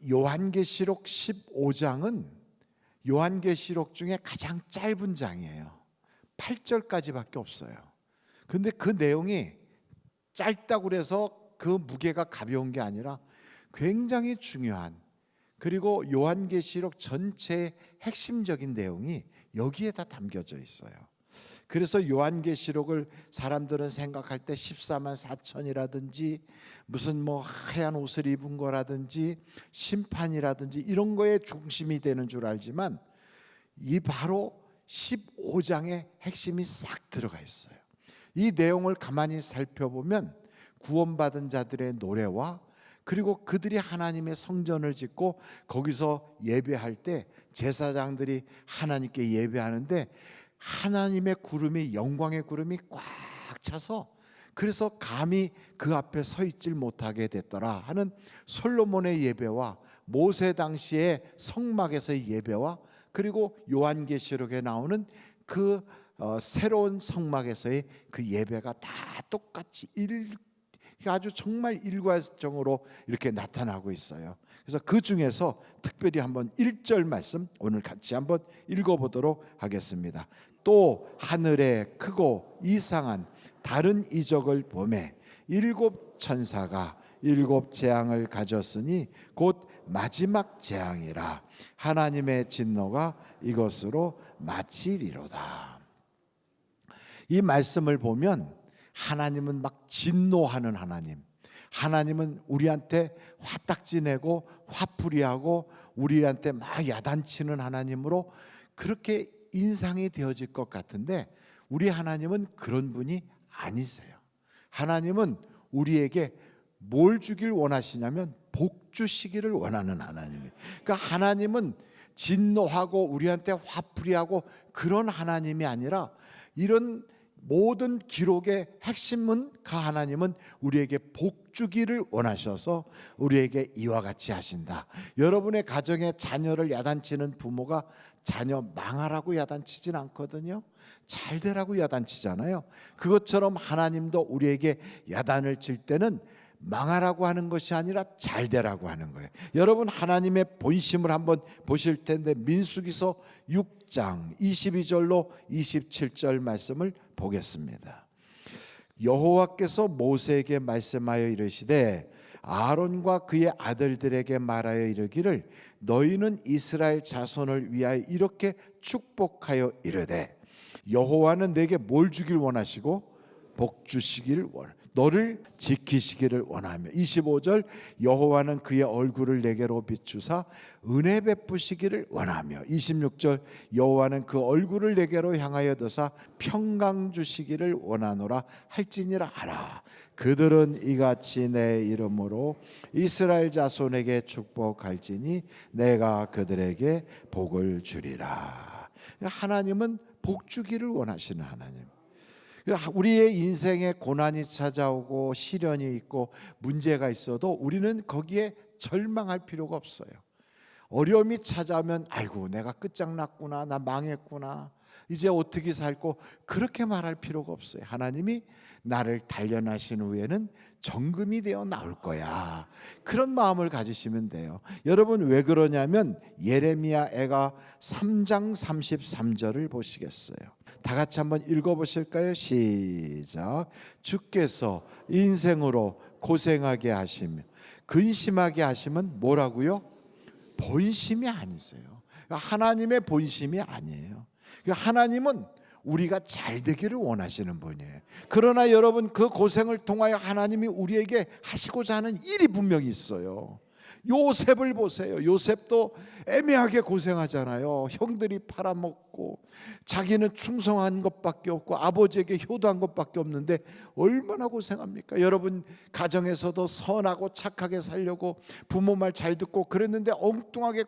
요한계시록 15장은 요한계시록 중에 가장 짧은 장이에요. 8절까지밖에 없어요. 근데 그 내용이 짧다고 해서 그 무게가 가벼운 게 아니라 굉장히 중요한, 그리고 요한계시록 전체의 핵심적인 내용이 여기에 다 담겨져 있어요. 그래서 요한계시록을 사람들은 생각할 때 14만 4천이라든지 무슨 뭐 하얀 옷을 입은 거라든지 심판이라든지 이런 거에 중심이 되는 줄 알지만 이 바로 15장의 핵심이 싹 들어가 있어요. 이 내용을 가만히 살펴보면 구원받은 자들의 노래와 그리고 그들이 하나님의 성전을 짓고 거기서 예배할 때 제사장들이 하나님께 예배하는데 하나님의 구름이, 영광의 구름이 꽉 차서 그래서 감히 그 앞에 서 있질 못하게 됐더라 하는 솔로몬의 예배와 모세 당시의 성막에서의 예배와 그리고 요한계시록에 나오는 그 새로운 성막에서의 그 예배가 다 똑같이 아주 정말 일과성으로 이렇게 나타나고 있어요. 그래서 그 중에서 특별히 한번 1절 말씀 오늘 같이 한번 읽어보도록 하겠습니다. 또 하늘에 크고 이상한 다른 이적을 보매 7 천사가 7 재앙을 가졌으니 곧 마지막 재앙이라. 하나님의 진노가 이것으로 마치리로다. 이 말씀을 보면 하나님은 막 진노하는 하나님, 하나님은 우리한테 화딱지 내고 화풀이하고 우리한테 막 야단치는 하나님으로 그렇게 인상이 되어질 것 같은데 우리 하나님은 그런 분이 아니세요. 하나님은 우리에게 뭘 주길 원하시냐면 복 주시기를 원하는 하나님이에요. 그러니까 하나님은 진노하고 우리한테 화풀이하고 그런 하나님이 아니라 이런 모든 기록의 핵심은 그 하나님은 우리에게 복 주기를 원하셔서 우리에게 이와 같이 하신다. 여러분의 가정에 자녀를 야단치는 부모가 자녀 망하라고 야단치진 않거든요. 잘 되라고 야단치잖아요. 그것처럼 하나님도 우리에게 야단을 칠 때는 망하라고 하는 것이 아니라 잘 되라고 하는 거예요. 여러분 하나님의 본심을 한번 보실 텐데 민수기서 6장 22절로 27절 말씀을 보겠습니다. 여호와께서 모세에게 말씀하여 이르시되 아론과 그의 아들들에게 말하여 이르기를 너희는 이스라엘 자손을 위하여 이렇게 축복하여 이르되 여호와는 내게 뭘 주길 원하시고 복 주시길 너를 지키시기를 원하며 25절 여호와는 그의 얼굴을 내게로 비추사 은혜 베푸시기를 원하며 26절 여호와는 그 얼굴을 내게로 향하여 드사 평강 주시기를 원하노라 할지니라 하라. 그들은 이같이 내 이름으로 이스라엘 자손에게 축복할지니 내가 그들에게 복을 주리라. 하나님은 복 주기를 원하시는 하나님. 우리의 인생에 고난이 찾아오고 시련이 있고 문제가 있어도 우리는 거기에 절망할 필요가 없어요. 어려움이 찾아오면 아이고 내가 끝장났구나, 나 망했구나, 이제 어떻게 살고 그렇게 말할 필요가 없어요. 하나님이 나를 단련하신 후에는 정금이 되어 나올 거야. 그런 마음을 가지시면 돼요. 여러분 왜 그러냐면 예레미야 애가 3장 33절을 보시겠어요? 다 같이 한번 읽어보실까요? 시작. 주께서 인생으로 고생하게 하시며 근심하게 하시면 뭐라고요? 본심이 아니세요. 하나님의 본심이 아니에요. 하나님은 우리가 잘 되기를 원하시는 분이에요. 그러나 여러분 그 고생을 통하여 하나님이 우리에게 하시고자 하는 일이 분명히 있어요. 요셉을 보세요. 요셉도 애매하게 고생하잖아요. 형들이 팔아먹고 자기는 충성한 것밖에 없고 아버지에게 효도한 것밖에 없는데 얼마나 고생합니까? 여러분 가정에서도 선하고 착하게 살려고 부모 말 잘 듣고 그랬는데 엉뚱하게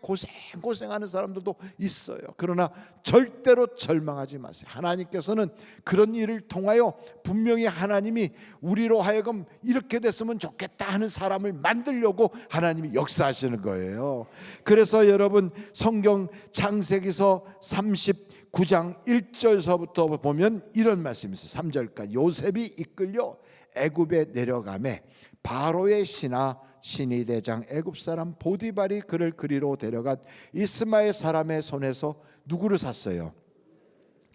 고생하는 사람들도 있어요. 그러나 절대로 절망하지 마세요. 하나님께서는 그런 일을 통하여 분명히 하나님이 우리로 하여금 이렇게 됐으면 좋겠다 하는 사람을 만들려고 하나님이 역사하시는 거예요. 그래서 여러분 성경 창세기서 39장 1절서부터 보면 이런 말씀이 있어요. 3절까지 요셉이 이끌려 애굽에 내려가매 바로의 신하 신이 대장 애굽 사람 보디발이 그를 그리로 데려간 이스마엘 사람의 손에서 누구를 샀어요?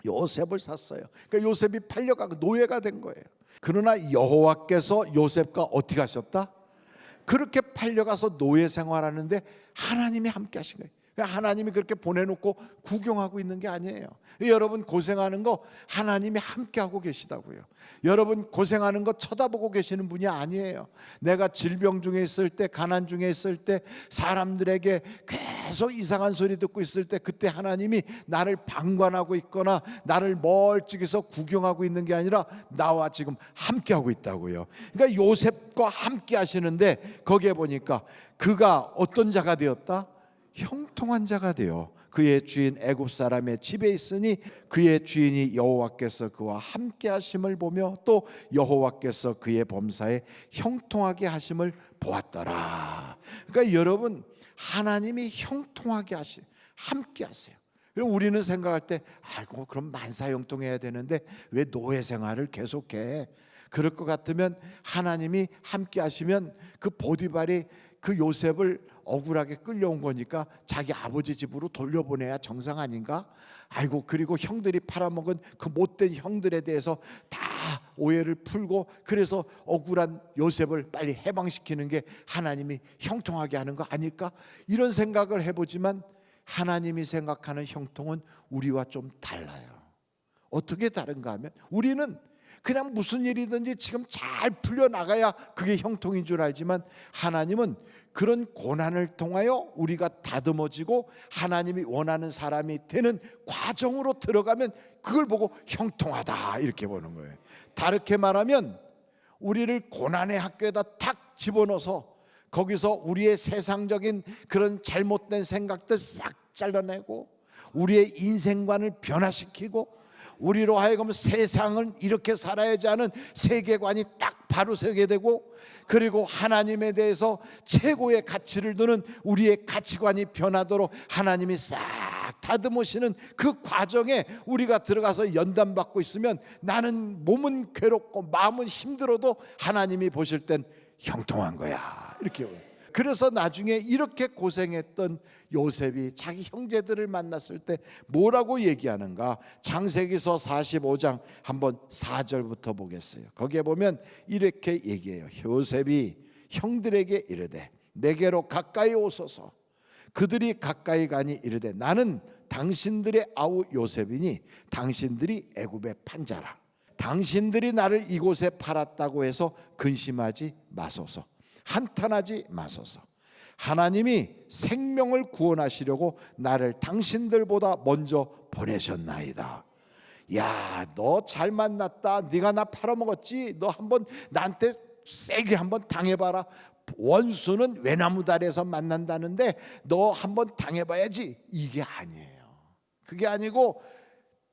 요셉을 샀어요. 그러니까 요셉이 팔려가고 노예가 된 거예요. 그러나 여호와께서 요셉과 어떻게 하셨다? 그렇게 팔려가서 노예 생활하는데 하나님이 함께 하신 거예요. 하나님이 그렇게 보내놓고 구경하고 있는 게 아니에요. 여러분 고생하는 거 하나님이 함께하고 계시다고요. 여러분 고생하는 거 쳐다보고 계시는 분이 아니에요. 내가 질병 중에 있을 때, 가난 중에 있을 때, 사람들에게 계속 이상한 소리 듣고 있을 때, 그때 하나님이 나를 방관하고 있거나 나를 멀찍이서 구경하고 있는 게 아니라 나와 지금 함께하고 있다고요. 그러니까 요셉과 함께 하시는데 거기에 보니까 그가 어떤 자가 되었다? 형통한 자가 되어 그의 주인 애굽 사람의 집에 있으니 그의 주인이 여호와께서 그와 함께 하심을 보며 또 여호와께서 그의 범사에 형통하게 하심을 보았더라. 그러니까 여러분 하나님이 형통하게 함께 하세요. 그럼 우리는 생각할 때 아이고 그럼 만사형통해야 되는데 왜 노예 생활을 계속해? 그럴 것 같으면 하나님이 함께 하시면 그 보디발이 그 요셉을 억울하게 끌려온 거니까 자기 아버지 집으로 돌려보내야 정상 아닌가? 아이고 그리고 형들이 팔아먹은 그 못된 형들에 대해서 다 오해를 풀고 그래서 억울한 요셉을 빨리 해방시키는 게 하나님이 형통하게 하는 거 아닐까? 이런 생각을 해보지만 하나님이 생각하는 형통은 우리와 좀 달라요. 어떻게 다른가 하면 우리는 그냥 무슨 일이든지 지금 잘 풀려나가야 그게 형통인 줄 알지만 하나님은 그런 고난을 통하여 우리가 다듬어지고 하나님이 원하는 사람이 되는 과정으로 들어가면 그걸 보고 형통하다 이렇게 보는 거예요. 다르게 말하면 우리를 고난의 학교에다 탁 집어넣어서 거기서 우리의 세상적인 그런 잘못된 생각들 싹 잘라내고 우리의 인생관을 변화시키고 우리로 하여금 세상을 이렇게 살아야지 하는 세계관이 딱 바로 서게 되고 그리고 하나님에 대해서 최고의 가치를 두는 우리의 가치관이 변하도록 하나님이 싹 다듬으시는 그 과정에 우리가 들어가서 연단받고 있으면 나는 몸은 괴롭고 마음은 힘들어도 하나님이 보실 땐 형통한 거야 이렇게. 그래서 나중에 이렇게 고생했던 요셉이 자기 형제들을 만났을 때 뭐라고 얘기하는가? 창세기서 45장 한번 4절부터 보겠어요. 거기에 보면 이렇게 얘기해요. 요셉이 형들에게 이르되 내게로 가까이 오소서. 그들이 가까이 가니 이르되 나는 당신들의 아우 요셉이니 당신들이 애굽의 판자라. 당신들이 나를 이곳에 팔았다고 해서 근심하지 마소서. 한탄하지 마소서. 하나님이 생명을 구원하시려고 나를 당신들보다 먼저 보내셨나이다. 야, 너 잘 만났다. 네가 나 팔아먹었지. 너 한번 나한테 세게 한번 당해봐라. 원수는 외나무다리에서 만난다는데 너 한번 당해봐야지. 이게 아니에요. 그게 아니고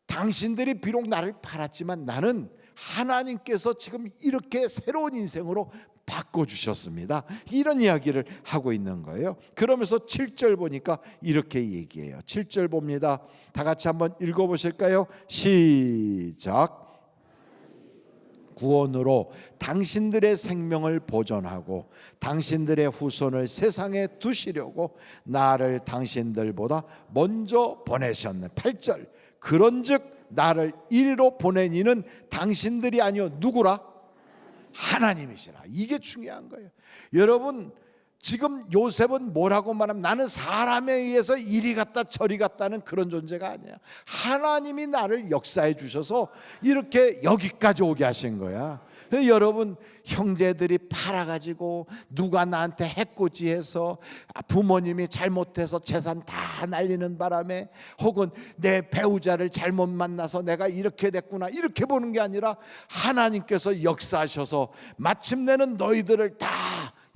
당신들이 비록 나를 팔았지만 나는 하나님께서 지금 이렇게 새로운 인생으로 바꿔주셨습니다. 이런 이야기를 하고 있는 거예요. 그러면서 7절 보니까 이렇게 얘기해요. 7절 봅니다. 다 같이 한번 읽어보실까요? 시작. 구원으로 당신들의 생명을 보존하고 당신들의 후손을 세상에 두시려고 나를 당신들보다 먼저 보내셨네. 8절. 그런즉 나를 이리로 보낸 이는 당신들이 아니요 누구라? 하나님이시라. 이게 중요한 거예요. 여러분 지금 요셉은 뭐라고 말하면 나는 사람에 의해서 이리 갔다 저리 갔다는 그런 존재가 아니야. 하나님이 나를 역사해 주셔서 이렇게 여기까지 오게 하신 거야. 여러분 형제들이 팔아가지고 누가 나한테 해코지해서 부모님이 잘못해서 재산 다 날리는 바람에 혹은 내 배우자를 잘못 만나서 내가 이렇게 됐구나 이렇게 보는 게 아니라 하나님께서 역사하셔서 마침내는 너희들을 다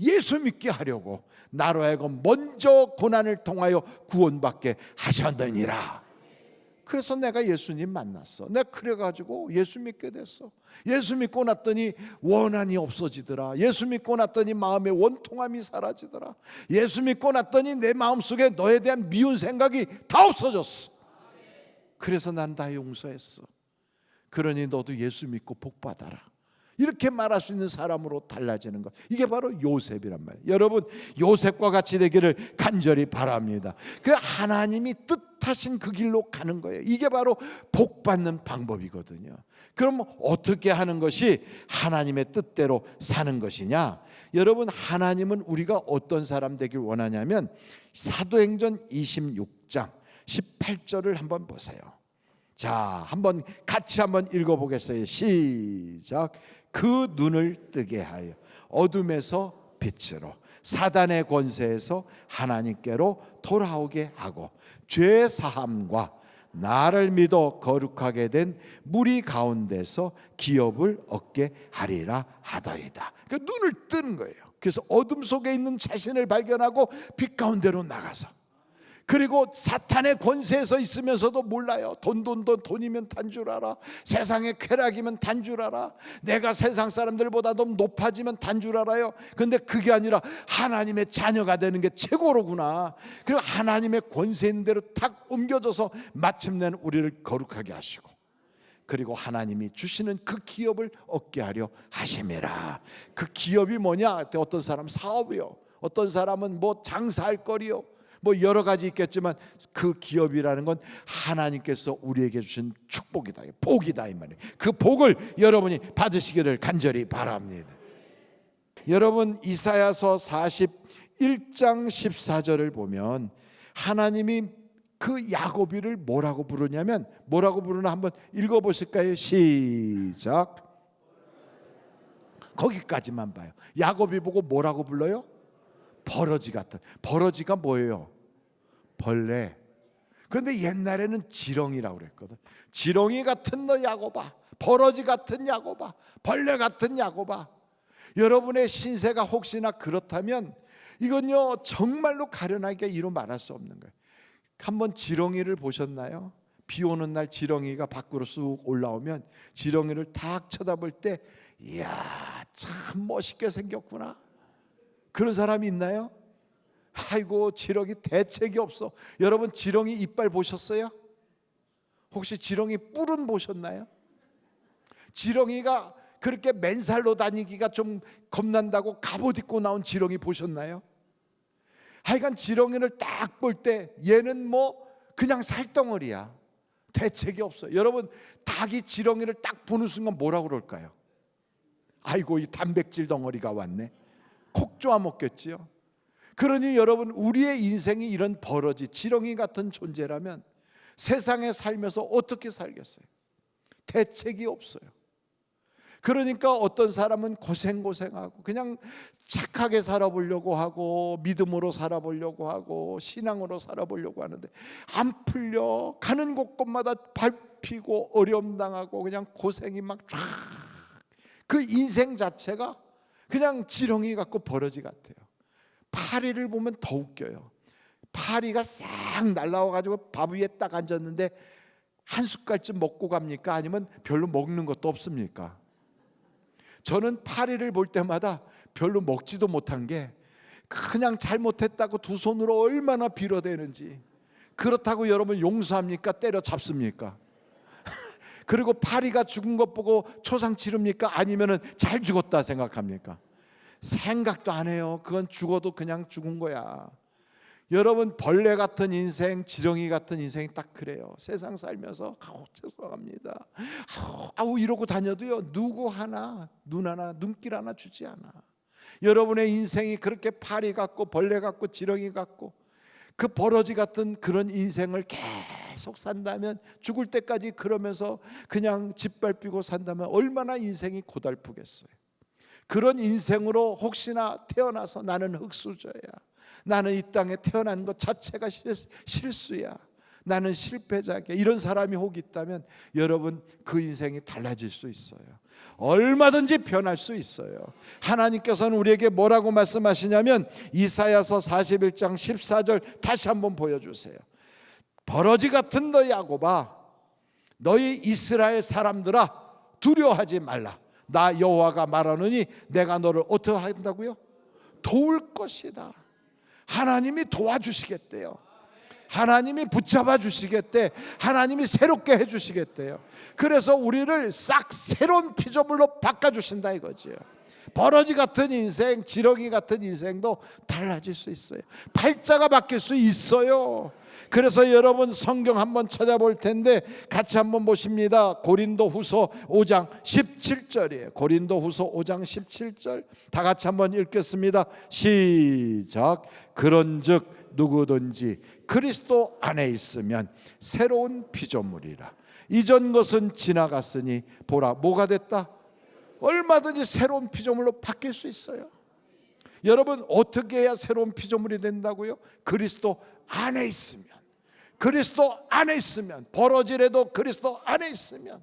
예수 믿게 하려고 나로 하여금 먼저 고난을 통하여 구원받게 하셨느니라. 그래서 내가 예수님 만났어. 내가 그래가지고 예수 믿게 됐어. 예수 믿고 났더니 원한이 없어지더라. 예수 믿고 났더니 마음의 원통함이 사라지더라. 예수 믿고 났더니 내 마음속에 너에 대한 미운 생각이 다 없어졌어. 그래서 난 다 용서했어. 그러니 너도 예수 믿고 복 받아라. 이렇게 말할 수 있는 사람으로 달라지는 것, 이게 바로 요셉이란 말이에요. 여러분, 요셉과 같이 되기를 간절히 바랍니다. 그 하나님이 뜻하신 그 길로 가는 거예요. 이게 바로 복 받는 방법이거든요. 그럼 어떻게 하는 것이 하나님의 뜻대로 사는 것이냐? 여러분, 하나님은 우리가 어떤 사람 되길 원하냐면 사도행전 26장 18절을 한번 보세요. 자, 한번 같이 한번 읽어보겠어요. 시작. 그 눈을 뜨게 하여 어둠에서 빛으로, 사단의 권세에서 하나님께로 돌아오게 하고, 죄 사함과 나를 믿어 거룩하게 된 무리 가운데서 기업을 얻게 하리라 하더이다. 그 눈을 뜨는 거예요. 그래서 어둠 속에 있는 자신을 발견하고 빛 가운데로 나가서, 그리고 사탄의 권세에서 있으면서도 몰라요. 돈이면 단 줄 알아. 세상의 쾌락이면 단 줄 알아. 내가 세상 사람들보다 좀 높아지면 단 줄 알아요. 그런데 그게 아니라 하나님의 자녀가 되는 게 최고로구나. 그리고 하나님의 권세 있는 대로 탁 옮겨져서 마침내는 우리를 거룩하게 하시고, 그리고 하나님이 주시는 그 기업을 얻게 하려 하심이라. 그 기업이 뭐냐? 어떤 사람 사업이요, 어떤 사람은 뭐 장사할 거리요, 뭐 여러 가지 있겠지만 그 기업이라는 건 하나님께서 우리에게 주신 축복이다, 복이다 이 말이에요. 그 복을 여러분이 받으시기를 간절히 바랍니다. 여러분, 이사야서 41장 14절을 보면 하나님이 그 야곱이를 뭐라고 부르냐면, 뭐라고 부르나 한번 읽어보실까요? 시작. 거기까지만 봐요. 야곱이 보고 뭐라고 불러요? 버러지 같은. 버러지가 뭐예요? 벌레. 그런데 옛날에는 지렁이라고 그랬거든. 지렁이 같은 너 야곱아, 버러지 같은 야곱아, 벌레 같은 야곱아. 여러분의 신세가 혹시나 그렇다면 이건요 정말로 가련하게 이루 말할 수 없는 거예요. 한번 지렁이를 보셨나요? 비 오는 날 지렁이가 밖으로 쑥 올라오면 지렁이를 딱 쳐다볼 때, 이야 참 멋있게 생겼구나, 그런 사람이 있나요? 아이고, 지렁이 대책이 없어. 여러분, 지렁이 이빨 보셨어요? 혹시 지렁이 뿔은 보셨나요? 지렁이가 그렇게 맨살로 다니기가 좀 겁난다고 갑옷 입고 나온 지렁이 보셨나요? 하여간 지렁이를 딱 볼 때 얘는 뭐 그냥 살덩어리야. 대책이 없어. 여러분, 닭이 지렁이를 딱 보는 순간 뭐라고 그럴까요? 아이고, 이 단백질 덩어리가 왔네. 콕 쪼아 먹겠지요. 그러니 여러분, 우리의 인생이 이런 버러지, 지렁이 같은 존재라면 세상에 살면서 어떻게 살겠어요? 대책이 없어요. 그러니까 어떤 사람은 고생하고 그냥 착하게 살아보려고 하고 믿음으로 살아보려고 하고 신앙으로 살아보려고 하는데 안 풀려. 가는 곳곳마다 밟히고 어려움 당하고 그냥 고생이 막 쫙. 그 인생 자체가 그냥 지렁이 같고 버러지 같아요. 파리를 보면 더 웃겨요. 파리가 싹 날라와가지고 밥 위에 딱 앉았는데 한 숟갈쯤 먹고 갑니까? 아니면 별로 먹는 것도 없습니까? 저는 파리를 볼 때마다 별로 먹지도 못한 게 그냥 잘못했다고 두 손으로 얼마나 빌어대는지. 그렇다고 여러분 용서합니까? 때려잡습니까? 그리고 파리가 죽은 것 보고 초상 치릅니까? 아니면은 잘 죽었다 생각합니까? 생각도 안 해요. 그건 죽어도 그냥 죽은 거야. 여러분, 벌레 같은 인생, 지렁이 같은 인생이 딱 그래요. 세상 살면서 죄송합니다, 이러고 다녀도요 누구 하나, 눈 하나, 눈길 하나 주지 않아. 여러분의 인생이 그렇게 파리 같고 벌레 같고 지렁이 같고 그 버러지 같은 그런 인생을 계속 산다면, 죽을 때까지 그러면서 그냥 짓밟히고 산다면 얼마나 인생이 고달프겠어요. 그런 인생으로 혹시나 태어나서 나는 흙수저야, 나는 이 땅에 태어난 것 자체가 실수야, 나는 실패자야, 이런 사람이 혹 있다면 여러분, 그 인생이 달라질 수 있어요. 얼마든지 변할 수 있어요. 하나님께서는 우리에게 뭐라고 말씀하시냐면 이사야서 41장 14절 다시 한번 보여주세요. 버러지 같은 너 야곱아, 너희 이스라엘 사람들아, 두려워하지 말라. 나 여호와가 말하노니 내가 너를 어떻게 한다고요? 도울 것이다. 하나님이 도와주시겠대요. 하나님이 붙잡아 주시겠대. 하나님이 새롭게 해 주시겠대요. 그래서 우리를 싹 새로운 피조물로 바꿔 주신다 이거지요. 버러지 같은 인생, 지렁이 같은 인생도 달라질 수 있어요. 팔자가 바뀔 수 있어요. 그래서 여러분 성경 한번 찾아볼 텐데 같이 한번 보십니다. 고린도후서 5장 17절이에요. 고린도후서 5장 17절 다 같이 한번 읽겠습니다. 시작. 그런즉 누구든지 그리스도 안에 있으면 새로운 피조물이라. 이전 것은 지나갔으니 보라 뭐가 됐다? 얼마든지 새로운 피조물로 바뀔 수 있어요. 여러분 어떻게 해야 새로운 피조물이 된다고요? 그리스도 안에 있으면, 그리스도 안에 있으면, 버러지라도 그리스도 안에 있으면,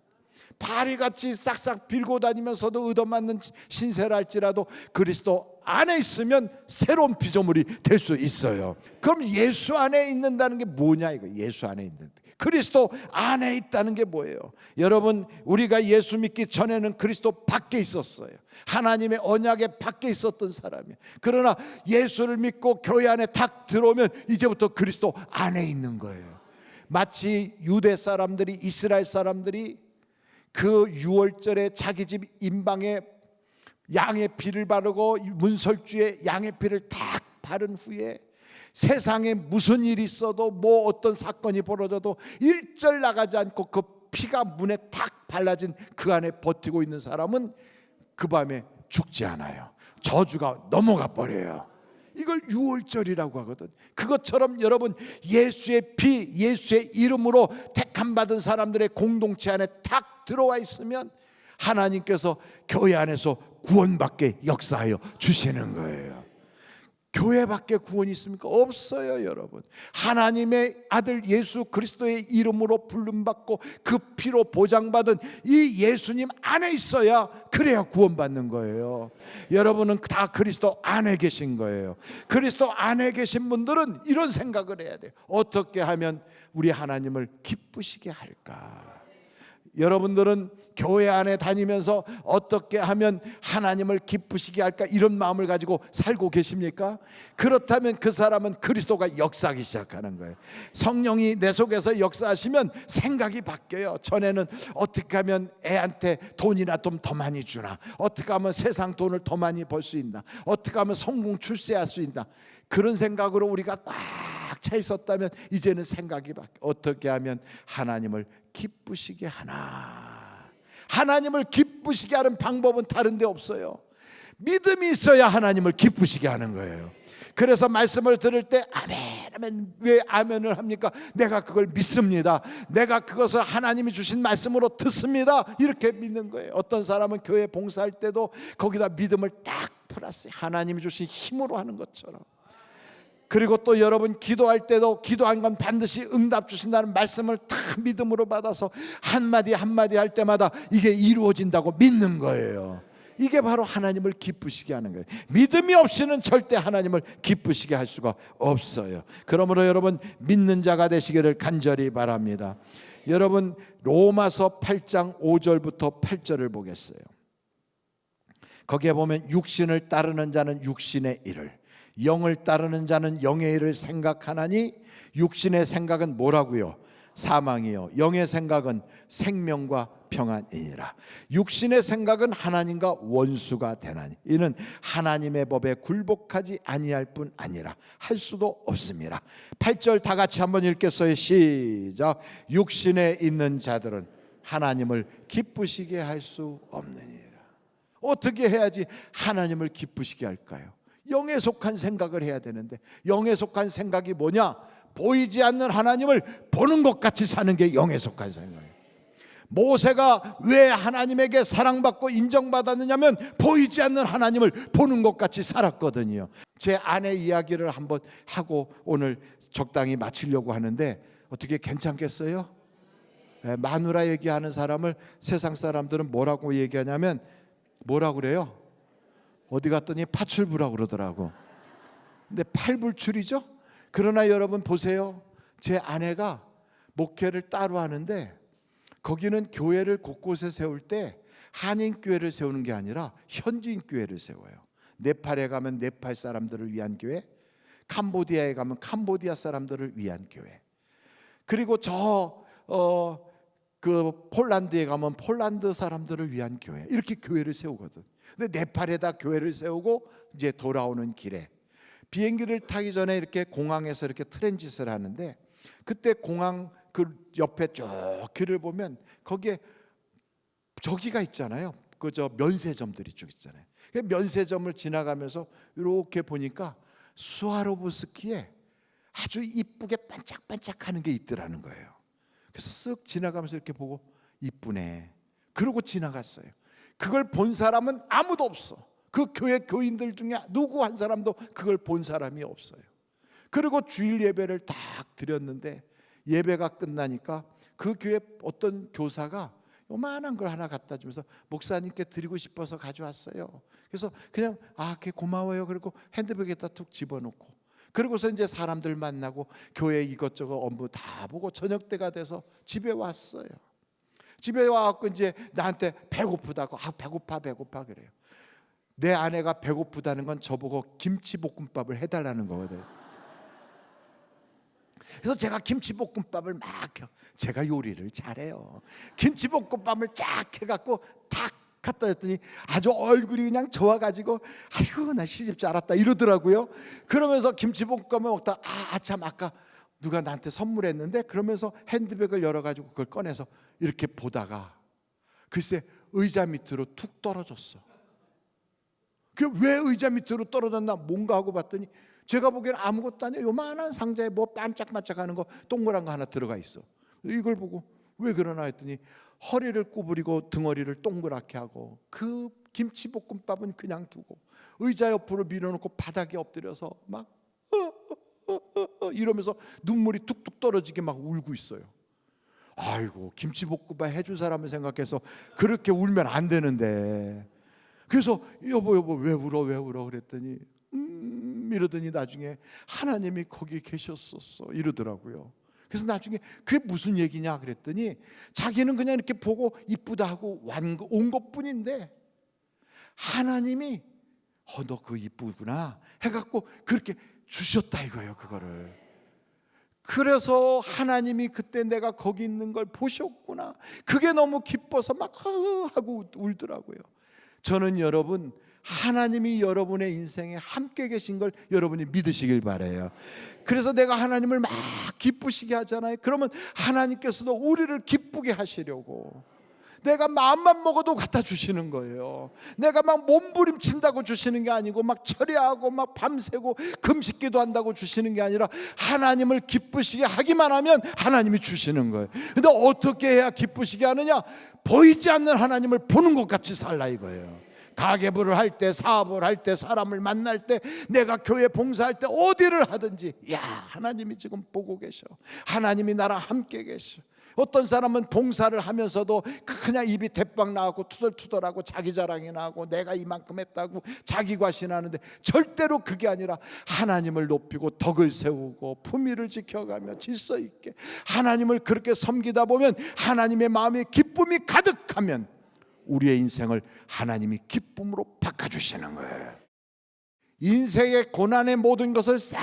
파리같이 싹싹 빌고 다니면서도 얻어맞는 신세랄지라도 그리스도 안에 있으면 새로운 피조물이 될 수 있어요. 그럼 예수 안에 있는다는 게 뭐냐 이거. 예수 안에 있는, 그리스도 안에 있다는 게 뭐예요? 여러분 우리가 예수 믿기 전에는 그리스도 밖에 있었어요. 하나님의 언약에 밖에 있었던 사람이에요. 그러나 예수를 믿고 교회 안에 딱 들어오면 이제부터 그리스도 안에 있는 거예요. 마치 유대 사람들이, 이스라엘 사람들이 그 유월절에 자기 집 임방에 양의 피를 바르고 문설주에 양의 피를 딱 바른 후에 세상에 무슨 일이 있어도 뭐 어떤 사건이 벌어져도 일절 나가지 않고 그 피가 문에 탁 발라진 그 안에 버티고 있는 사람은 그 밤에 죽지 않아요. 저주가 넘어가 버려요. 이걸 유월절이라고 하거든. 그것처럼 여러분 예수의 피, 예수의 이름으로 택함 받은 사람들의 공동체 안에 탁 들어와 있으면 하나님께서 교회 안에서 구원받게 역사하여 주시는 거예요. 교회밖에 구원이 있습니까? 없어요 여러분. 하나님의 아들 예수 그리스도의 이름으로 부름받고 그 피로 보장받은 이 예수님 안에 있어야, 그래야 구원받는 거예요. 여러분은 다 그리스도 안에 계신 거예요. 그리스도 안에 계신 분들은 이런 생각을 해야 돼요. 어떻게 하면 우리 하나님을 기쁘시게 할까? 여러분들은 교회 안에 다니면서 어떻게 하면 하나님을 기쁘시게 할까 이런 마음을 가지고 살고 계십니까? 그렇다면 그 사람은 그리스도가 역사하기 시작하는 거예요. 성령이 내 속에서 역사하시면 생각이 바뀌어요. 전에는 어떻게 하면 애한테 돈이나 좀 더 많이 주나, 어떻게 하면 세상 돈을 더 많이 벌 수 있나, 어떻게 하면 성공 출세할 수 있나, 그런 생각으로 우리가 꽉 차 있었다면 이제는 생각이 바뀌어요. 어떻게 하면 하나님을 기쁘시게 하나. 하나님을 기쁘시게 하는 방법은 다른 데 없어요. 믿음이 있어야 하나님을 기쁘시게 하는 거예요. 그래서 말씀을 들을 때 아멘, 아멘. 왜 아멘을 합니까? 내가 그걸 믿습니다. 내가 그것을 하나님이 주신 말씀으로 듣습니다. 이렇게 믿는 거예요. 어떤 사람은 교회 봉사할 때도 거기다 믿음을 딱 플러스 하나님이 주신 힘으로 하는 것처럼. 그리고 또 여러분 기도할 때도 기도한 건 반드시 응답 주신다는 말씀을 다 믿음으로 받아서 한마디 한마디 할 때마다 이게 이루어진다고 믿는 거예요. 이게 바로 하나님을 기쁘시게 하는 거예요. 믿음이 없이는 절대 하나님을 기쁘시게 할 수가 없어요. 그러므로 여러분 믿는 자가 되시기를 간절히 바랍니다. 여러분 로마서 8장 5절부터 8절을 보겠어요. 거기에 보면 육신을 따르는 자는 육신의 일을, 영을 따르는 자는 영의 일을 생각하나니 육신의 생각은 뭐라고요? 사망이요, 영의 생각은 생명과 평안이니라. 육신의 생각은 하나님과 원수가 되나니 이는 하나님의 법에 굴복하지 아니할 뿐 아니라 할 수도 없습니다. 8절 다 같이 한번 읽겠어요. 시작. 육신에 있는 자들은 하나님을 기쁘시게 할 수 없느니라. 어떻게 해야지 하나님을 기쁘시게 할까요? 영에 속한 생각을 해야 되는데, 영에 속한 생각이 뭐냐? 보이지 않는 하나님을 보는 것 같이 사는 게 영에 속한 생각이에요. 모세가 왜 하나님에게 사랑받고 인정받았느냐면 보이지 않는 하나님을 보는 것 같이 살았거든요. 제 아내 이야기를 한번 하고 오늘 적당히 마치려고 하는데 어떻게 괜찮겠어요? 마누라 얘기하는 사람을 세상 사람들은 뭐라고 얘기하냐면 뭐라고 그래요? 어디 갔더니 파출부라고 그러더라고. 근데 팔불출이죠. 그러나 여러분 보세요. 제 아내가 목회를 따로 하는데 거기는 교회를 곳곳에 세울 때 한인교회를 세우는 게 아니라 현지인교회를 세워요. 네팔에 가면 네팔 사람들을 위한 교회, 캄보디아에 가면 캄보디아 사람들을 위한 교회, 그리고 그 폴란드에 가면 폴란드 사람들을 위한 교회, 이렇게 교회를 세우거든. 근데 네팔에다 교회를 세우고 이제 돌아오는 길에 비행기를 타기 전에 이렇게 공항에서 이렇게 트랜짓을 하는데, 그때 공항 그 옆에 쭉 길을 보면 거기에 저기가 있잖아요. 그저 면세점들이 쭉 있잖아요. 그 면세점을 지나가면서 이렇게 보니까 스와로브스키에 아주 이쁘게 반짝반짝하는 게 있더라는 거예요. 그래서 쓱 지나가면서 이렇게 보고 이쁘네, 그러고 지나갔어요. 그걸 본 사람은 아무도 없어. 그 교회 교인들 중에 누구 한 사람도 그걸 본 사람이 없어요. 그리고 주일 예배를 딱 드렸는데, 예배가 끝나니까 그 교회 어떤 교사가 요만한 걸 하나 갖다 주면서 목사님께 드리고 싶어서 가져왔어요. 그래서 그냥 그게 고마워요. 그리고 핸드백에다 툭 집어넣고, 그러고서 이제 사람들 만나고 교회 이것저것 업무 다 보고 저녁 때가 돼서 집에 왔어요. 집에 와갖고 이제 나한테 배고프다고, 배고파 그래요. 내 아내가 배고프다는 건 저보고 김치볶음밥을 해달라는 거거든요. 그래서 제가 김치볶음밥을 제가 요리를 잘해요. 김치볶음밥을 쫙 해갖고 탁 갖다 줬더니 아주 얼굴이 그냥 좋아가지고 아이고 나 시집 잘 왔다 이러더라고요. 그러면서 김치볶음밥을 먹다 참 아까 누가 나한테 선물했는데, 그러면서 핸드백을 열어가지고 그걸 꺼내서 이렇게 보다가 글쎄 의자 밑으로 툭 떨어졌어. 그 왜 의자 밑으로 떨어졌나 뭔가 하고 봤더니 제가 보기에는 아무것도 아니에요. 요만한 상자에 뭐 반짝반짝하는 거 동그란 거 하나 들어가 있어. 이걸 보고 왜 그러나 했더니 허리를 구부리고 등허리를 동그랗게 하고 그 김치볶음밥은 그냥 두고 의자 옆으로 밀어놓고 바닥에 엎드려서 막 이러면서 눈물이 툭툭 떨어지게 막 울고 있어요. 아이고, 김치볶음밥 해준 사람을 생각해서 그렇게 울면 안 되는데. 그래서 여보 왜 울어 그랬더니 이러더니 나중에 하나님이 거기 계셨었어 이러더라고요. 그래서 나중에 그게 무슨 얘기냐 그랬더니 자기는 그냥 이렇게 보고 이쁘다 하고 온 것뿐인데 하나님이 너 그거 이쁘구나 해갖고 그렇게 주셨다 이거예요, 그거를. 그래서 하나님이 그때 내가 거기 있는 걸 보셨구나, 그게 너무 기뻐서 막 하고 울더라고요. 저는 여러분, 하나님이 여러분의 인생에 함께 계신 걸 여러분이 믿으시길 바라요. 그래서 내가 하나님을 막 기쁘시게 하잖아요. 그러면 하나님께서도 우리를 기쁘게 하시려고 내가 마음만 먹어도 갖다 주시는 거예요. 내가 막 몸부림친다고 주시는 게 아니고 막 철야하고 막 밤새고 금식기도 한다고 주시는 게 아니라 하나님을 기쁘시게 하기만 하면 하나님이 주시는 거예요. 근데 어떻게 해야 기쁘시게 하느냐? 보이지 않는 하나님을 보는 것 같이 살라 이거예요. 가계부를 할 때, 사업을 할 때, 사람을 만날 때, 내가 교회 봉사할 때, 어디를 하든지 하나님이 지금 보고 계셔. 하나님이 나랑 함께 계셔. 어떤 사람은 봉사를 하면서도 그냥 입이 대빵 나오고 투덜투덜하고 자기 자랑이나 하고 내가 이만큼 했다고 자기 과신하는데, 절대로 그게 아니라 하나님을 높이고 덕을 세우고 품위를 지켜가며 질서 있게 하나님을 그렇게 섬기다 보면 하나님의 마음에 기쁨이 가득하면 우리의 인생을 하나님이 기쁨으로 바꿔주시는 거예요. 인생의 고난의 모든 것을 싹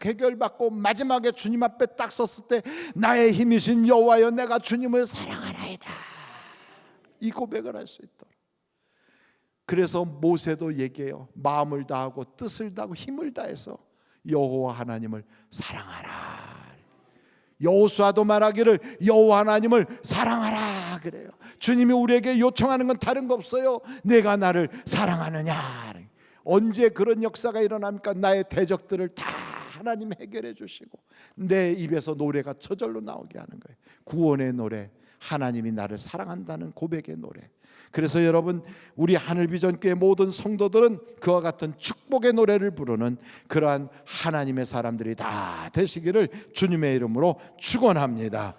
해결받고 마지막에 주님 앞에 딱 섰을 때 나의 힘이신 여호와여 내가 주님을 사랑하나이다, 이 고백을 할 수 있도록. 그래서 모세도 얘기해요. 마음을 다하고 뜻을 다하고 힘을 다해서 여호와 하나님을 사랑하라. 여호수아도 말하기를 여호와 하나님을 사랑하라 그래요. 주님이 우리에게 요청하는 건 다른 거 없어요. 내가 나를 사랑하느냐. 언제 그런 역사가 일어납니까? 나의 대적들을 다 하나님 해결해 주시고 내 입에서 노래가 저절로 나오게 하는 거예요. 구원의 노래, 하나님이 나를 사랑한다는 고백의 노래. 그래서 여러분, 우리 하늘비전교회 모든 성도들은 그와 같은 축복의 노래를 부르는 그러한 하나님의 사람들이 다 되시기를 주님의 이름으로 축원합니다.